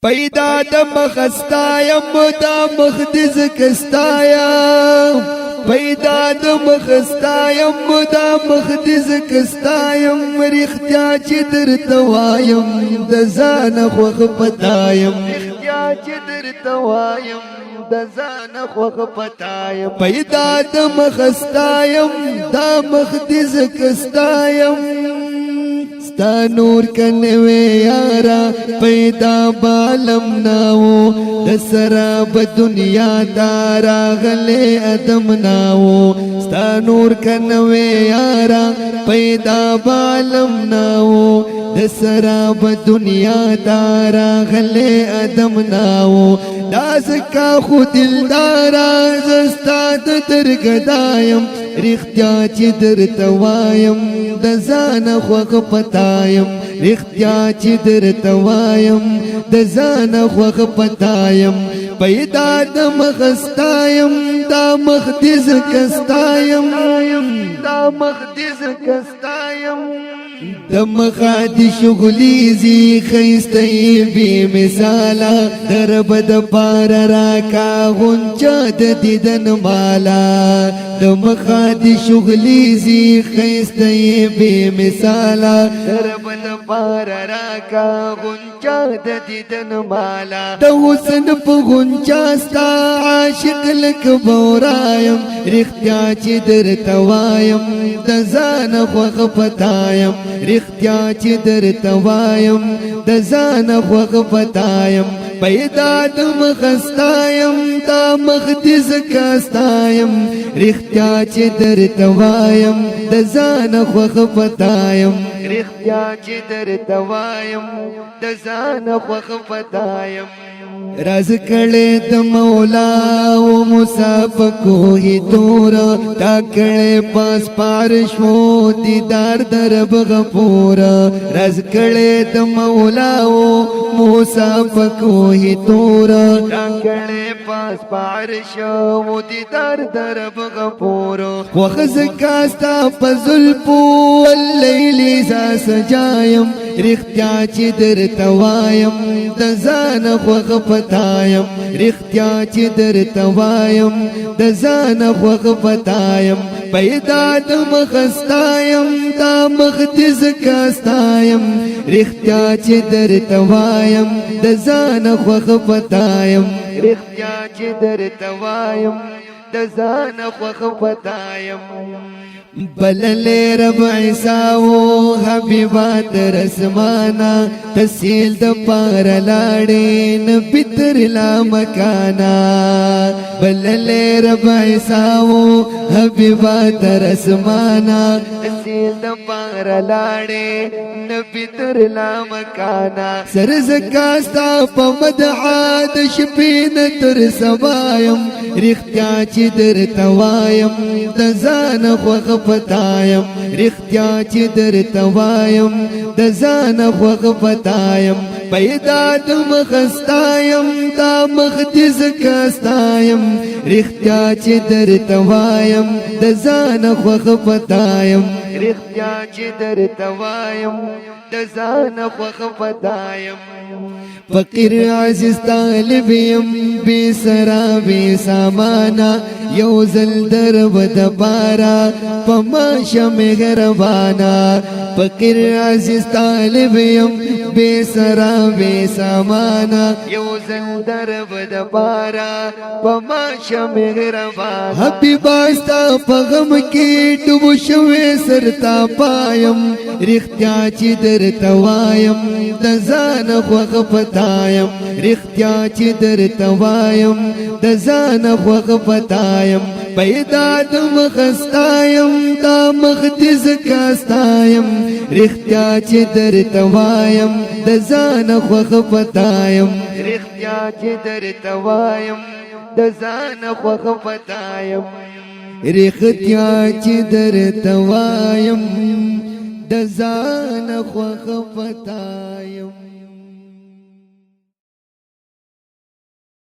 پیدا د مخستایم دا مخدز کستایم پیدا د مخستایم دا مخدز کستایم رختیا چې درته وایم د ځان خوښ پتایم رختیا چې درته وایم د ځان خوښ پتایم پیدا د مخستایم دا مخدز کستایم ستا نور کنوے یارا پیدا بالم ناو د سراب دنیا دارا غلے ادم ناو ستا نور کنوے یارا پیدا بالم ناو د سراب دنیا دارا غلے ادم ناو داسکا خو دلدارا زستا د درګدایم رختیا چې درته وایم د ځان خوښ پتایم رختیا چې درته وایم د ځان خوښ پتایم پیدا د مخستایم دا مخدز کستایم دا مخدز کستایم د مخاد شغلی زی خیستی بی مثالا درب د پار راکا غنچا د دیدن مالا د مخاد شغلی زی خیستی بی مثالا درب د پار راکا غنچا د دیدن مالا د حسن په غنچا ستا عاشق لک بورایم رختیا چې درته وایم د ځان خوښ پتایم رختیا چې درته وایم د ځان خوښ پتایم پیدا د مخستایم دا مخدز کستایم رختیا چې درته وایم د ځان خوښ پتایم رختیا چې درته وایم د ځان خوښ پتایم راز کړه د مولا او مصاب کوه تور تا کړه پاس پارشو دیدار درب غفور راز کړه د مولا او مصاب کوه تور تا کړه پاس پارشو دیدار درب غفور وخز کاستا پزلپو الليل ز سجایم رختیا چې درته وایم د ځان خوښ پتایم رختیا چې درته وایم د ځان خوښ پتایم پیدا د مخستایم دا مخدز کستایم رختیا چې درته وایم د ځان خوښ پتایم رختیا چې درته وایم د ځان خوښ پتایم بللې رب عیساو حبیبات رسمانا تسهیل د پار لاړې نبی تر لا مکانا بللې رب عیساو حبیبات رسمانا تسهیل د پار لاړې نبی تر لا مکانا سر زکاستا په مدعا د شپین تر سبایم رختیا چې درته وایم د ځان خوښ پتایم رختیا چې درته وایم د ځان خوښ پتایم پیدا د مخستایم دا مخدز کستایم رختیا چې درته وایم د ځان خوښ پتایم رختیا چې درته وایم د ځان خوښ پتایم فقیر عزیز طالب یم بی سرا بی سامانا یو زل درب د پارا پما مهربانا فقیر عزیز طالب یم بی سرا بی سامانا یو زل درب د پارا پما مهربانا حبیبا ستا په غم کې ډوب شوې سرتا پایم رختیا چې درته وایم د ځان خوښ پتایم رختیا چې درته وایم د ځان خوښ پتایم پیدا د مخستایم دا مخدز کستایم رختیا چې درته وایم د ځان خوښ پتایم رختیا چې درته وایم د ځان خوښ پتایم رختیا چې درته وایم د ځان خوښ پتایم